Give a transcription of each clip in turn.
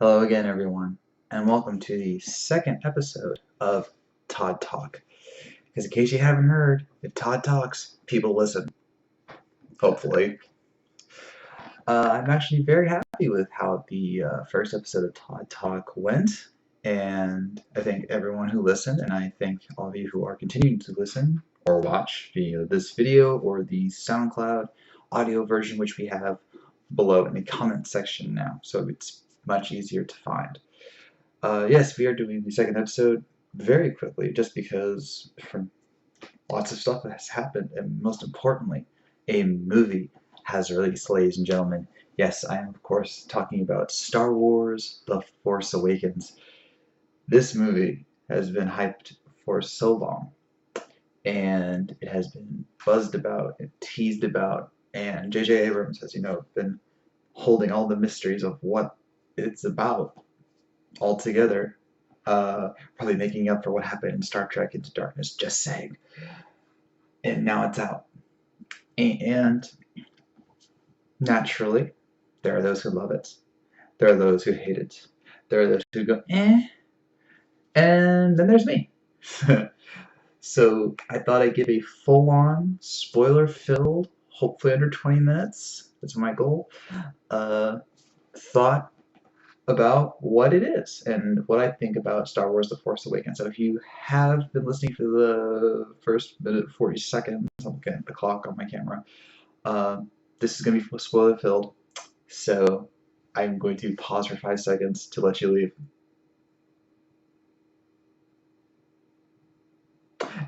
Hello again, everyone, and welcome to the second episode of Todd Talk. Because in case you haven't heard, if Todd talks, people listen. Hopefully. I'm actually very happy with how the first episode of Todd Talk went, and I thank everyone who listened, and I thank all of you who are continuing to listen or watch via this video or the SoundCloud audio version, which we have below in the comment section now, so it's much easier to find. Yes, we are doing the second episode very quickly, just because from lots of stuff that has happened, and most importantly, a movie has released, ladies and gentlemen. Yes, I am, of course, talking about Star Wars: The Force Awakens. This movie has been hyped for so long, and it has been buzzed about and teased about, and J.J. Abrams has, been holding all the mysteries of what it's about all together, probably making up for what happened in Star Trek Into Darkness, just saying. And now it's out. And naturally, there are those who love it. There are those who hate it. There are those who go, eh. And then there's me. So I thought I'd give a full-on, spoiler-filled, hopefully under 20 minutes, that's my goal, thought about what it is and what I think about Star Wars: The Force Awakens. And if you have been listening for the first minute 40 seconds, I'm looking at the clock on my camera, this is going to be spoiler filled, so I'm going to pause for 5 seconds to let you leave.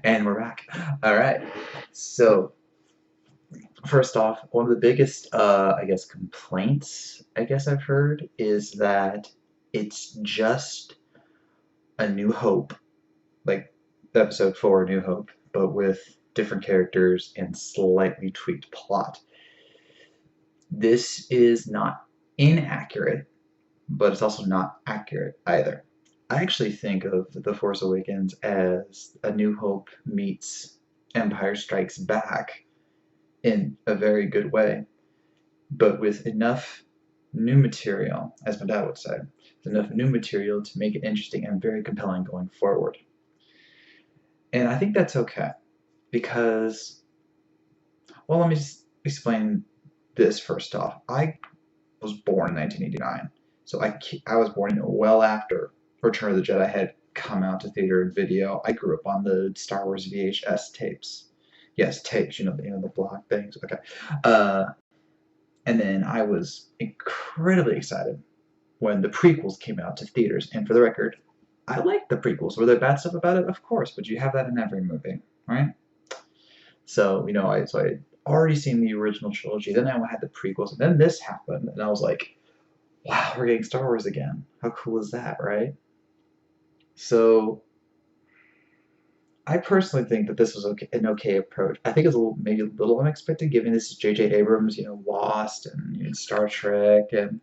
And we're back. Alright, so first off, one of the biggest, complaints I've heard is that it's just A New Hope, like Episode 4, New Hope, but with different characters and slightly tweaked plot. This is not inaccurate, but it's also not accurate either. I actually think of The Force Awakens as A New Hope meets Empire Strikes Back in a very good way, but with enough new material, as my dad would say, enough new material to make it interesting and very compelling going forward. And I think that's okay, because, well, let me just explain this first off. I was born in 1989, so I was born well after Return of the Jedi had come out to theater and video. I grew up on the Star Wars VHS tapes. Yes, tapes, the black things. Okay. And then I was incredibly excited when the prequels came out to theaters. And for the record, I liked the prequels. Were there bad stuff about it? Of course, but you have that in every movie, right? So, I had already seen the original trilogy, then I had the prequels, and then this happened, and I was like, wow, we're getting Star Wars again. How cool is that, right? So, I personally think that this was an okay approach. I think it's maybe a little unexpected, given this is J.J. Abrams, Lost and Star Trek and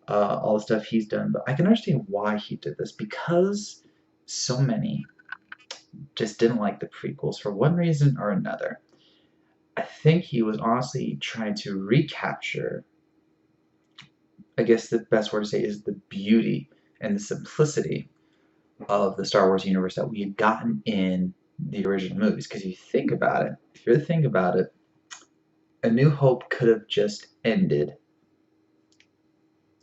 all the stuff he's done. But I can understand why he did this, because so many just didn't like the prequels for one reason or another. I think he was honestly trying to recapture, I guess the best word to say is the beauty and the simplicity of the Star Wars universe that we had gotten in the original movies. Because if you think about it, A New Hope could have just ended,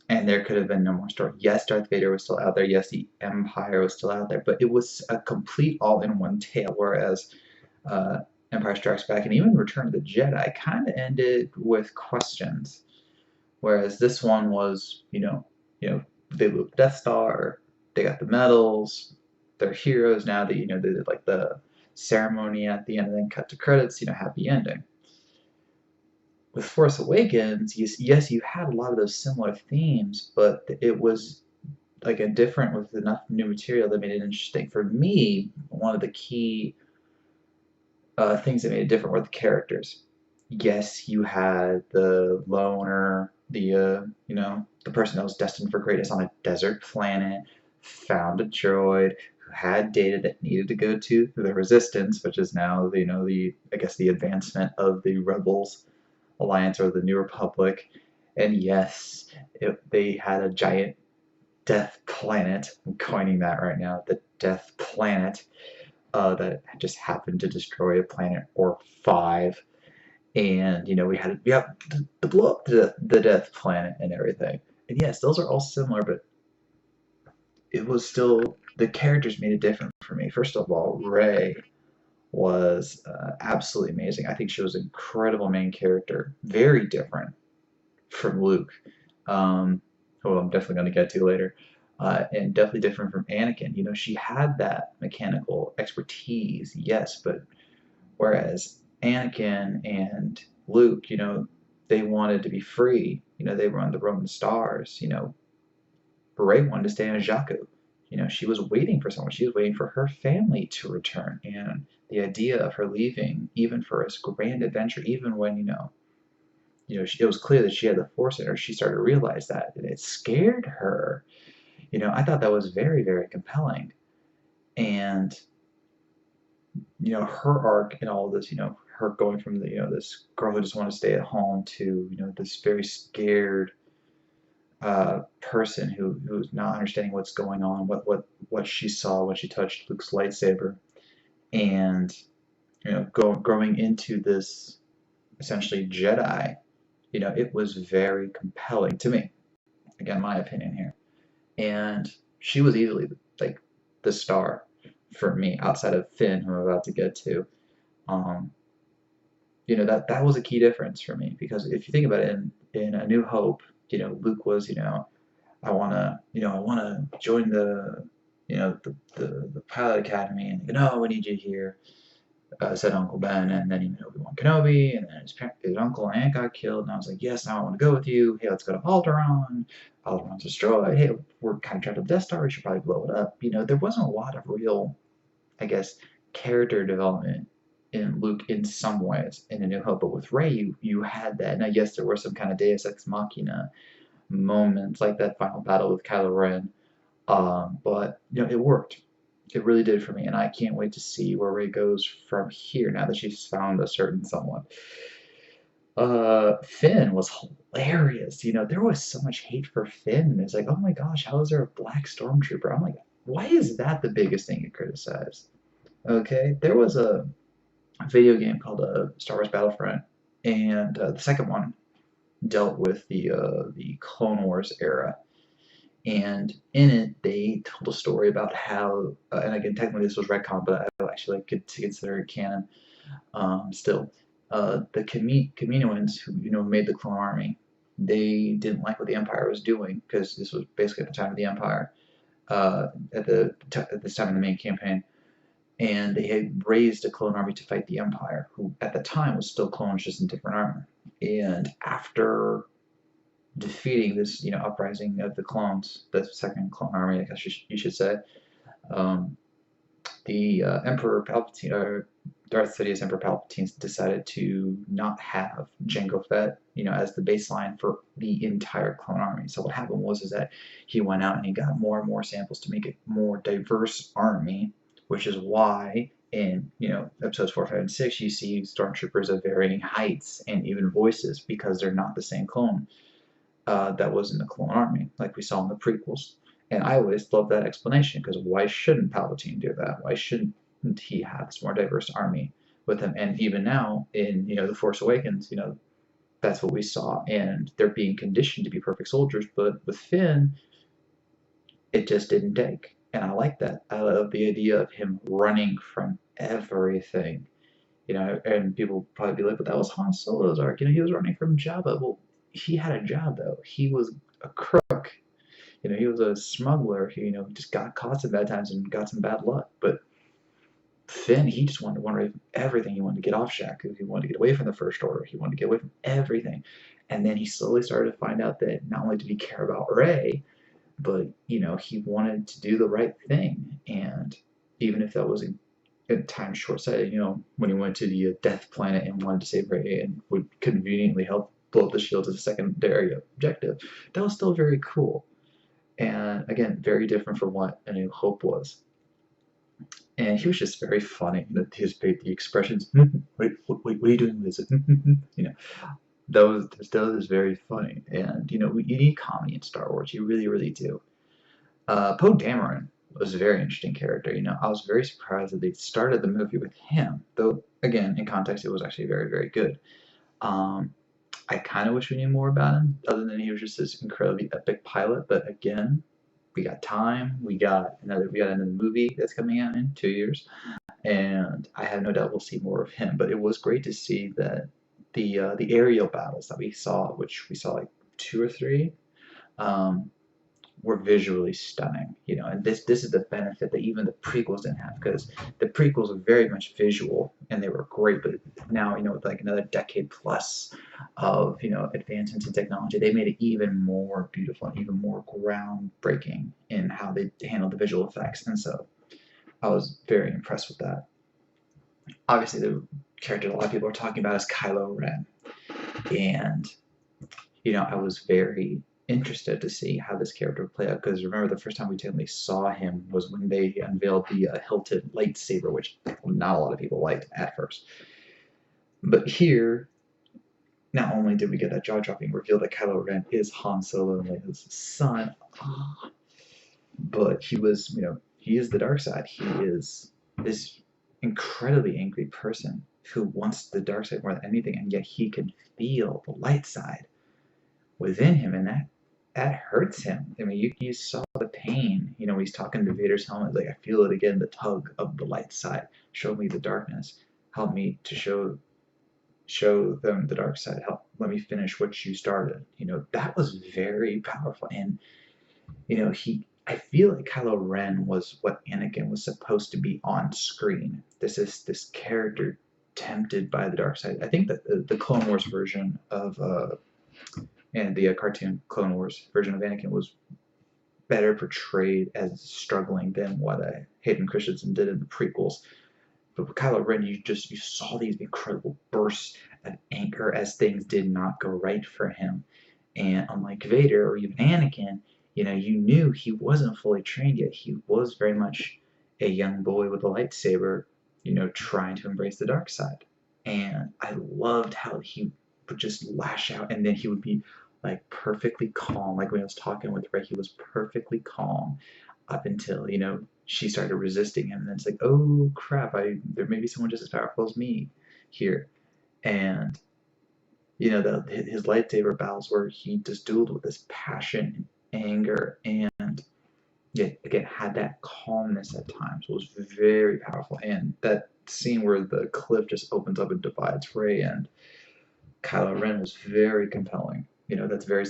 and there could have been no more story. Yes, Darth Vader was still out there. Yes, the Empire was still out there, but it was a complete all-in-one tale. Whereas Empire Strikes Back and even Return of the Jedi kind of ended with questions. Whereas this one was, they blew up Death Star, they got the medals, they're heroes now. That they did like the ceremony at the end and then cut to credits. Happy ending. With Force Awakens, yes, you had a lot of those similar themes, but it was like a different with enough new material that made it interesting. For me, one of the key things that made it different were the characters. Yes, you had the loner, the person that was destined for greatness on a desert planet, found a droid who had data that needed to go to the Resistance, which is now the advancement of the Rebels Alliance or the New Republic. And yes, they had a giant Death Planet. I'm coining that right now. The Death Planet. That just happened to destroy a planet or five, and we have to blow up the Death Planet and everything. And yes, those are all similar, but it was still the characters made it different for me. First of all, Rey was absolutely amazing. I think she was an incredible main character, very different from Luke, who I'm definitely going to get to later, and definitely different from Anakin. She had that mechanical expertise, yes, but whereas Anakin and Luke, they wanted to be free. They were on the road to stars. Rey wanted to stay on Jakku. She was waiting for someone. She was waiting for her family to return. And the idea of her leaving, even for this grand adventure, even when, it was clear that she had the Force in her, she started to realize that. And it scared her. I thought that was very, very compelling. And, her arc in all of this, her going from this girl who just wanted to stay at home to, this very scared person who's not understanding what's going on, what she saw when she touched Luke's lightsaber, and growing into this essentially Jedi. It was very compelling to me. Again, my opinion here, and she was easily like the star for me outside of Finn, who I'm about to get to. Um, that was a key difference for me because if you think about it, in A New Hope, Luke was I wanna join the pilot academy, and no, we need you here, said Uncle Ben, and then he met Obi-Wan Kenobi, and then his uncle and aunt got killed, and I was like, yes, now I want to go with you. Hey, let's go to Alderaan. Alderaan's destroyed. Hey, we're kind of trapped at the Death Star. We should probably blow it up. There wasn't a lot of real, I guess, character development in Luke in some ways in A New Hope, but with Rey, you had that. Now, yes, there were some kind of Deus Ex Machina moments like that final battle with Kylo Ren. But it worked. It really did for me, and I can't wait to see where Rey goes from here now that she's found a certain someone. Finn was hilarious. There was so much hate for Finn. It's like, oh my gosh, how is there a black stormtrooper? I'm like, why is that the biggest thing you criticize? Okay, there was a video game called Star Wars Battlefront, and the second one dealt with the Clone Wars era. And in it, they told a story about how, and again, technically this was retcon, but I actually like to consider it canon still. The Kaminoans, who made the Clone Army, they didn't like what the Empire was doing because this was basically at the time of the Empire, at this time in the main campaign, and they had raised a clone army to fight the Empire, who at the time was still clones, just in different armor. And after defeating this, uprising of the clones, the second clone army, I guess you should say, um, the Emperor Palpatine, or Darth Sidious Emperor Palpatine, decided to not have Jango Fett, as the baseline for the entire clone army. So what happened was that he went out and he got more and more samples to make a more diverse army, which is why in episodes 4, 5, and 6 you see stormtroopers of varying heights and even voices because they're not the same clone that was in the Clone Army, like we saw in the prequels. And I always loved that explanation because why shouldn't Palpatine do that? Why shouldn't he have this more diverse army with him? And even now in the Force Awakens, that's what we saw, and they're being conditioned to be perfect soldiers. But with Finn, it just didn't take, and I like that. I love the idea of him running from everything. And people probably be like, but that was Han Solo's arc. He was running from Jabba. Well, he had a job though. He was a crook. He was a smuggler. He, just got caught some bad times and got some bad luck. But Finn, he just wanted to run away from everything. He wanted to get off Jakku. He wanted to get away from the First Order. He wanted to get away from everything. And then he slowly started to find out that not only did he care about Rey, but he wanted to do the right thing. And even if that was at times short-sighted, when he went to the Death Planet and wanted to save Rey and would conveniently help blow up the shield as a secondary objective, that was still very cool. And again, very different from what A New Hope was. And he was just very funny. The expressions, wait, what are you doing with it? Those is very funny. And you need comedy in Star Wars. You really, really do. Poe Dameron was a very interesting character. I was very surprised that they started the movie with him, though again, in context, it was actually very, very good. Um, I kind of wish we knew more about him, other than he was just this incredibly epic pilot. But again, we got time. We got another movie that's coming out in 2 years, and I have no doubt we'll see more of him. But it was great to see that the aerial battles that we saw, which we saw like two or three, um, were visually stunning. And this is the benefit that even the prequels didn't have, because the prequels were very much visual and they were great, but now, with like another decade plus of, advancements in technology, they made it even more beautiful and even more groundbreaking in how they handled the visual effects. And so I was very impressed with that. Obviously, the character a lot of people are talking about is Kylo Ren, and I was very interested to see how this character would play out, because remember, the first time we technically saw him was when they unveiled the hilted lightsaber, which not a lot of people liked at first. But here, not only did we get that jaw-dropping reveal that Kylo Ren is Han Solo and Leia's son, but he is the dark side. He is this incredibly angry person who wants the dark side more than anything, and yet he can feel the light side within him, and that hurts him. I mean, you saw the pain. He's talking to Vader's helmet, like, I feel it again, the tug of the light side. Show me the darkness. Help me to show them the dark side. Let me finish what you started. That was very powerful. And I feel like Kylo Ren was what Anakin was supposed to be on screen. This is this character tempted by the dark side. I think that the Clone Wars version of and the cartoon Clone Wars version of Anakin was better portrayed as struggling than what Hayden Christensen did in the prequels. But with Kylo Ren, you saw these incredible bursts of anger as things did not go right for him. And unlike Vader or even Anakin, you knew he wasn't fully trained yet. He was very much a young boy with a lightsaber, trying to embrace the dark side. And I loved how he would just lash out, and then he would be like perfectly calm. Like when I was talking with Rey, he was perfectly calm up until, she started resisting him. And then it's like, oh crap, there may be someone just as powerful as me here. And, his lightsaber battles where he just dueled with this passion and anger, and yet again had that calmness at times. It was very powerful. And that scene where the cliff just opens up and divides Rey and Kylo Ren was very compelling. That's very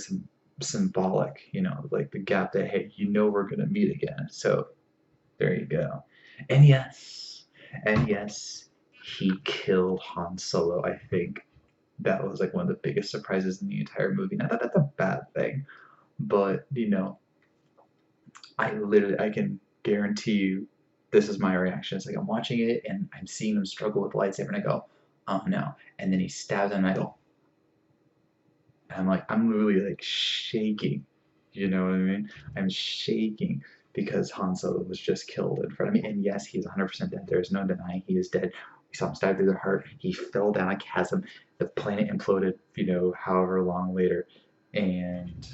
symbolic, like the gap that, hey, we're going to meet again. So there you go. And yes, he killed Han Solo. I think that was like one of the biggest surprises in the entire movie. Not that that's a bad thing, but I can guarantee you this is my reaction. It's like I'm watching it and I'm seeing him struggle with the lightsaber, and I go, oh no. And then he stabs him and I go, and I'm literally like shaking. You know what I mean? I'm shaking because Han Solo was just killed in front of me. And yes, he's 100% dead. There is no denying he is dead. We saw him stab through the heart. He fell down a chasm. The planet imploded, however long later. And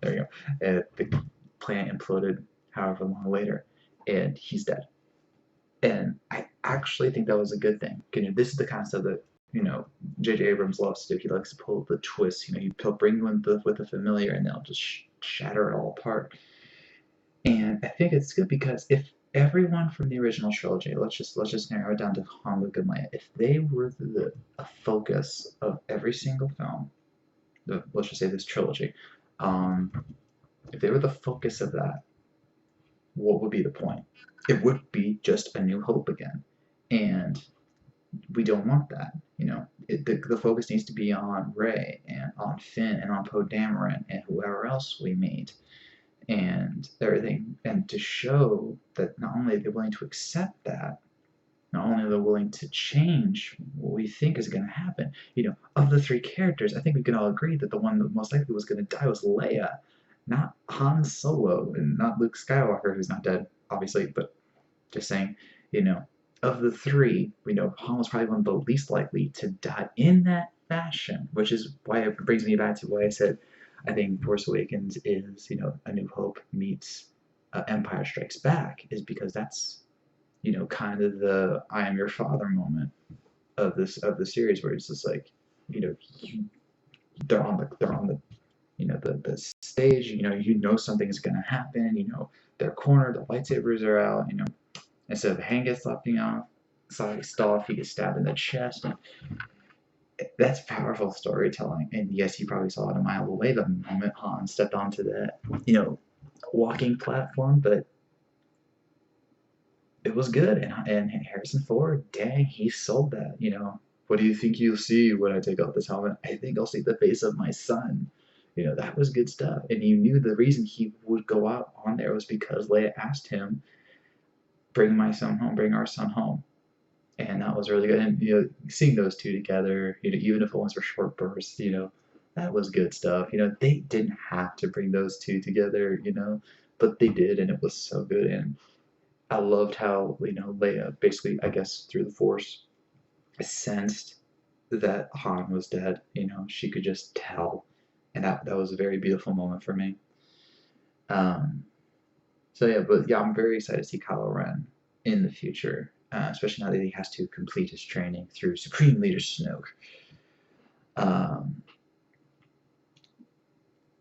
there you go. The planet imploded however long later. And he's dead. And I actually think that was a good thing. This is the kind of stuff that J.J. Abrams loves to do. He likes to pull the twists. He'll bring you in with the familiar, and they'll just shatter it all apart. And I think it's good because if everyone from the original trilogy, let's just narrow it down to Han, Luke, and Leia, if they were a focus of every single film, let's just say this trilogy, if they were the focus of that, what would be the point? It would be just A New Hope again, and we don't want that. The focus needs to be on Rey and on Finn and on Poe Dameron and whoever else we meet and everything, and to show that not only are they willing to accept that, not only are they willing to change what we think is going to happen. Of the three characters, I think we can all agree that the one that most likely was going to die was Leia, not Han Solo, and not Luke Skywalker, who's not dead, obviously, but just saying, of the three, we know Han was probably one of the least likely to die in that fashion, which is why it brings me back to why I said I think Force Awakens is, A New Hope meets Empire Strikes Back is because that's, kind of the I am your father moment of the series, where it's just like, you, they're on the the stage. Something is gonna happen. They're cornered. The lightsabers are out. Instead of hand gets sliced off, he gets stabbed in the chest. And that's powerful storytelling. And yes, you probably saw it a mile away the moment Han stepped onto that, walking platform, but it was good. And Harrison Ford, dang, he sold that. What do you think you'll see when I take off this helmet? I think I'll see the face of my son. That was good stuff. And you knew the reason he would go out on there was because Leia asked him, bring my son home, bring our son home. And that was really good. And seeing those two together, even if it was for short bursts, that was good stuff. They didn't have to bring those two together, but they did, and it was so good. And I loved how Leia basically, I guess, through the Force, sensed that Han was dead. She could just tell, and that was a very beautiful moment for me. Um, so yeah, but yeah, I'm very excited to see Kylo Ren in the future, especially now that he has to complete his training through Supreme Leader Snoke. Um,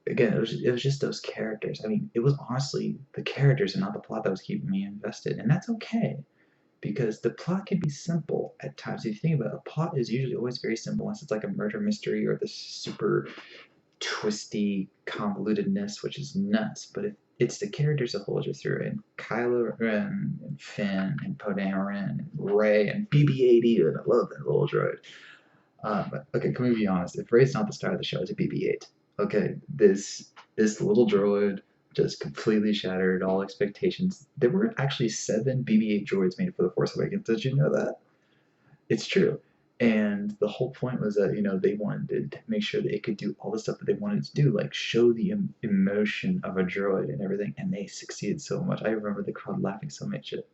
Again, it was just those characters. I mean, it was honestly the characters and not the plot that was keeping me invested, and that's okay because the plot can be simple at times. If you think about it, a plot is usually always very simple unless it's like a murder mystery or this super twisty convolutedness, which is nuts. But if it's the characters that hold you through, and Kylo Ren and Finn and Poe Dameron and Rey and BB-8, and I love that little droid. But okay, can we be honest? If Rey's not the star of the show, it's a BB-8. Okay, this little droid just completely shattered all expectations. There were actually 7 BB-8 droids made for the Force Awakens. Did you know that? It's true. And the whole point was that they wanted to make sure that it could do all the stuff that they wanted to do, like show the emotion of a droid and everything. And they succeeded so much. I remember the crowd laughing so much at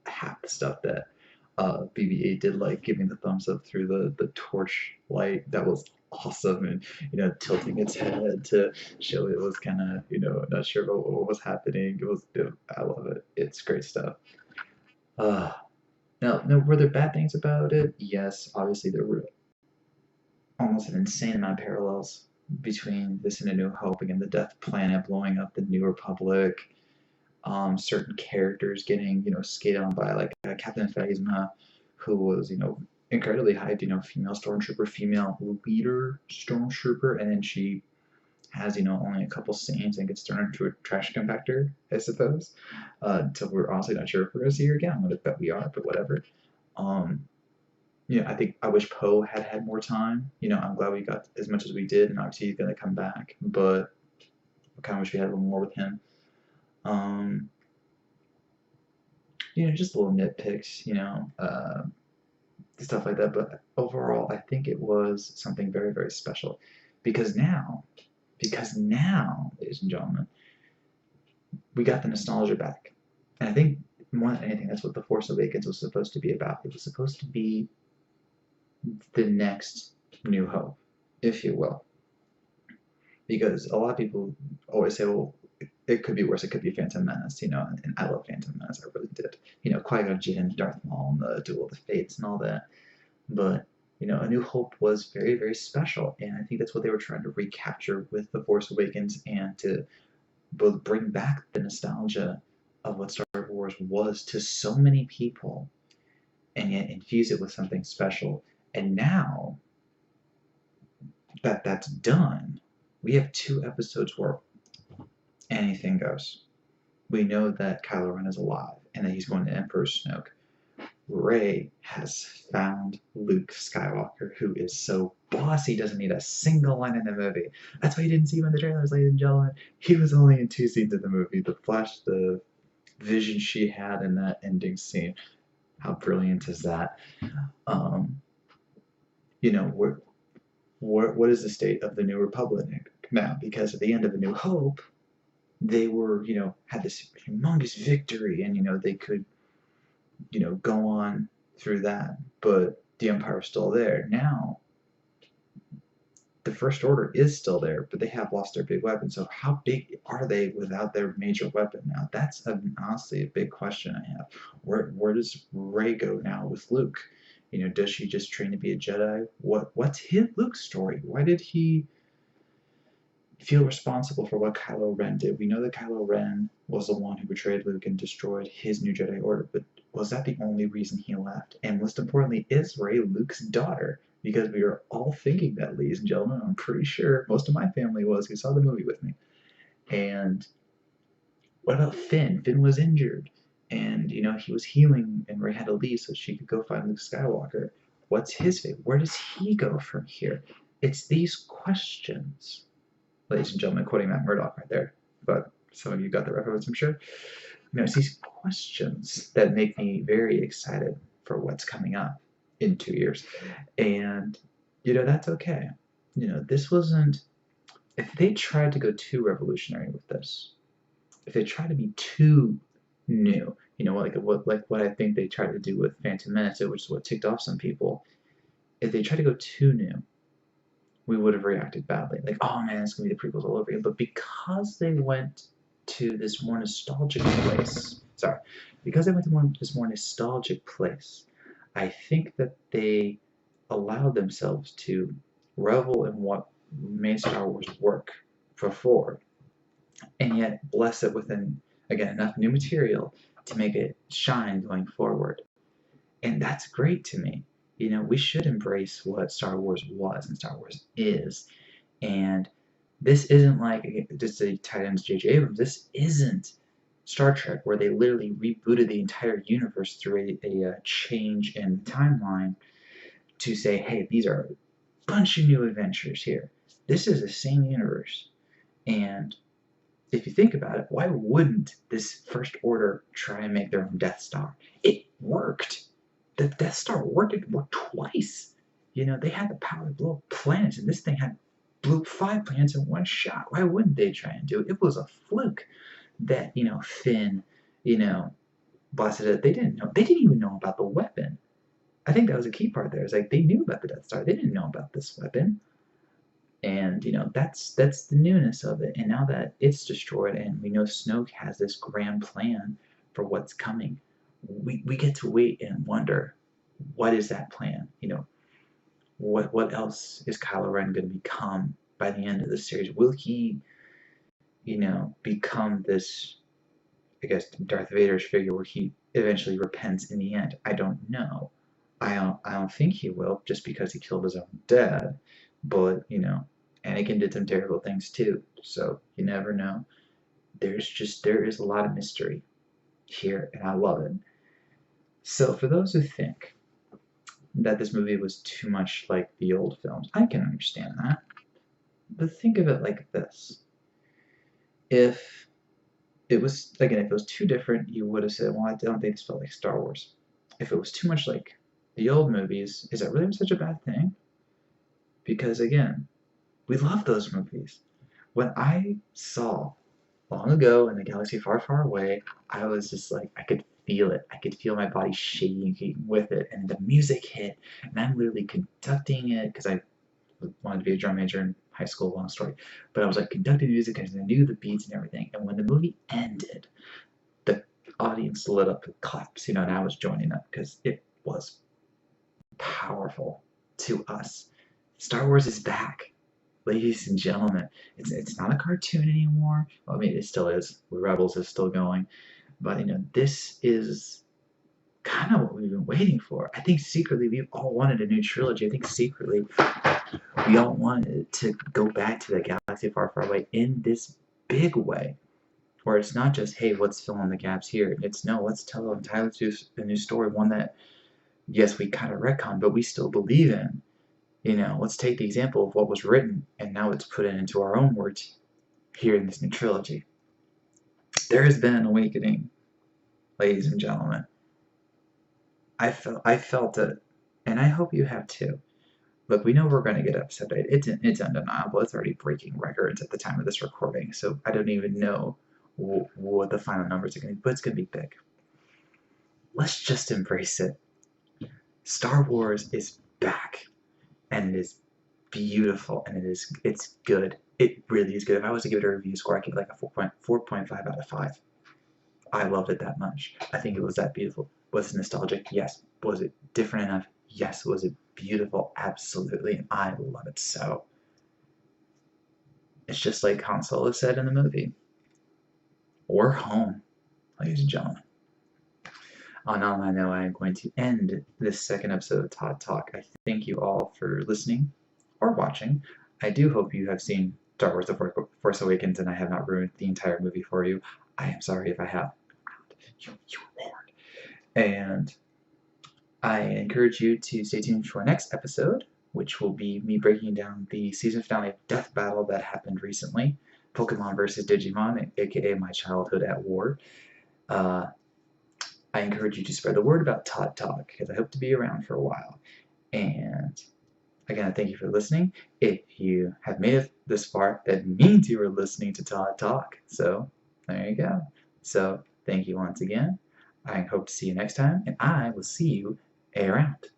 half the stuff that BB-8 did, like giving the thumbs up through the torch light. That was awesome, and tilting its head to show it was kind of not sure about what was happening. I love it. It's great stuff. Uh, now, were there bad things about it? Yes, obviously there were almost an insane amount of parallels between this and A New Hope. Again, the Death Planet blowing up the New Republic, certain characters getting skated on by, like Captain Phasma, who was incredibly hyped, female stormtrooper, female leader stormtrooper, and then she has only a couple scenes and gets thrown into a trash compactor, I suppose. So we're honestly not sure if we're gonna see her again. I'm gonna bet we are, but whatever. Um, I think I wish Poe had more time. I'm glad we got as much as we did, and obviously he's gonna come back, but I kind of wish we had a little more with him. Um, just little nitpicks, stuff like that. But overall, I think it was something very, very special because now, ladies and gentlemen, we got the nostalgia back. And I think more than anything, that's what The Force Awakens was supposed to be about. It was supposed to be the next New Hope, if you will. Because a lot of people always say, well, it could be worse. It could be Phantom Menace, and I love Phantom Menace. I really did. Qui-Gon Jinn, Darth Maul, and the Duel of the Fates and all that. But, A New Hope was very, very special. And I think that's what they were trying to recapture with The Force Awakens and to both bring back the nostalgia of what Star Wars was to so many people and yet infuse it with something special. And now that that's done, we have 2 episodes where anything goes. We know that Kylo Ren is alive and that he's going to Emperor Snoke. Rey has found Luke Skywalker, who is so bossy, doesn't need a single line in the movie. That's why you didn't see him in the trailers, ladies and gentlemen. He was only in 2 scenes of the movie. The vision she had in that ending scene. How brilliant is that? Um, what is the state of the New Republic now? Because at the end of A New Hope, they were, had this humongous victory, and they could go on through that, but the Empire was still there. Now, the First Order is still there, but they have lost their big weapon. So how big are they without their major weapon now? That's honestly a big question I have. Where does Rey go now with Luke? Does she just train to be a Jedi? What's Luke's story? Why did he feel responsible for what Kylo Ren did? We know that Kylo Ren was the one who betrayed Luke and destroyed his new Jedi Order, but was that the only reason he left? And most importantly, is Rey Luke's daughter? Because we are all thinking that, ladies and gentlemen. I'm pretty sure most of my family was who saw the movie with me. And what about Finn? Finn was injured, and he was healing, and Rey had to leave so she could go find Luke Skywalker. What's his fate? Where does he go from here? It's these questions, ladies and gentlemen, quoting Matt Murdock right there. But some of you got the reference, I'm sure. It's these questions that make me very excited for what's coming up in 2 years. And, that's okay. This wasn't, if they tried to go too revolutionary with this, if they tried to be too new, like what I think they tried to do with Phantom Menace, which is what ticked off some people, if they tried to go too new, we would have reacted badly. Like, oh man, it's going to be the prequels all over again. But because they went to this more nostalgic place, this more nostalgic place, I think that they allowed themselves to revel in what made Star Wars work before, and yet bless it with, again, enough new material to make it shine going forward. And that's great to me. We should embrace what Star Wars was and Star Wars is. And this isn't like, just to tie into J.J. Abrams, this isn't Star Trek, where they literally rebooted the entire universe through a change in timeline to say, hey, these are a bunch of new adventures here. This is the same universe. And if you think about it, why wouldn't this First Order try and make their own Death Star? It worked. The Death Star worked. It worked twice. They had the power to blow up planets, and this thing blew up 5 planets in one shot. Why wouldn't they try and do it? It was a fluke that, Finn, blasted it. They didn't know. They didn't even know about the weapon. I think that was a key part there. It's like they knew about the Death Star. They didn't know about this weapon. And that's the newness of it. And now that it's destroyed, and we know Snoke has this grand plan for what's coming, we get to wait and wonder, what is that plan? What else is Kylo Ren going to become by the end of the series? Will he, become this, I guess, Darth Vader's figure where he eventually repents in the end? I don't know. I don't think he will, just because he killed his own dad. But, Anakin did some terrible things too, so you never know. There is a lot of mystery here, and I love it. So for those who think that this movie was too much like the old films, I can understand that. But think of it like this. If it was too different, you would have said, well, I don't think this felt like Star Wars. If it was too much like the old movies, is that really such a bad thing? Because again, we love those movies. When I saw long ago in a galaxy far, far away, I was just like, I could feel it. I could feel my body shaking with it, and the music hit, and I'm literally conducting it because I wanted to be a drum major in high school, long story. But I was like conducting the music because I knew the beats and everything. And when the movie ended, the audience lit up with claps, and I was joining up because it was powerful to us. Star Wars is back, ladies and gentlemen. It's not a cartoon anymore. Well, I mean, it still is. Rebels is still going. But, this is kind of what we've been waiting for. I think secretly we've all wanted a new trilogy. I think secretly we all wanted to go back to the galaxy far, far away in this big way, where it's not just, hey, let's fill in the gaps here. It's no, let's tell an entirely new story, one that, yes, we kind of retcon, but we still believe in. Let's take the example of what was written, and now let's put it into our own words here in this new trilogy. There has been an awakening, ladies and gentlemen. I felt it, and I hope you have too. Look, we know we're going to get episode 8. It's undeniable. It's already breaking records at the time of this recording, so I don't even know what the final numbers are going to be, but it's going to be big. Let's just embrace it. Star Wars is back, and it is beautiful, and it's good. It really is good. If I was to give it a review score, I'd give it like a 4.5 out of 5. I loved it that much. I think it was that beautiful. Was it nostalgic? Yes. Was it different enough? Yes. Was it beautiful? Absolutely. And I love it so. It's just like Han Solo said in the movie. We're home, ladies and gentlemen. On that note, I am going to end this second episode of Todd Talk. I thank you all for listening or watching. I do hope you have seen Star Wars: The Force Awakens and I have not ruined the entire movie for you. I am sorry if I have. You were warned. And I encourage you to stay tuned for our next episode, which will be me breaking down the season finale of Death Battle that happened recently, Pokemon vs. Digimon, aka my childhood at war. I encourage you to spread the word about Todd Talk, because I hope to be around for a while. And again, I thank you for listening. If you have made it this far, that means you were listening to Todd Talk. So there you go. So thank you once again. I hope to see you next time, and I will see you around.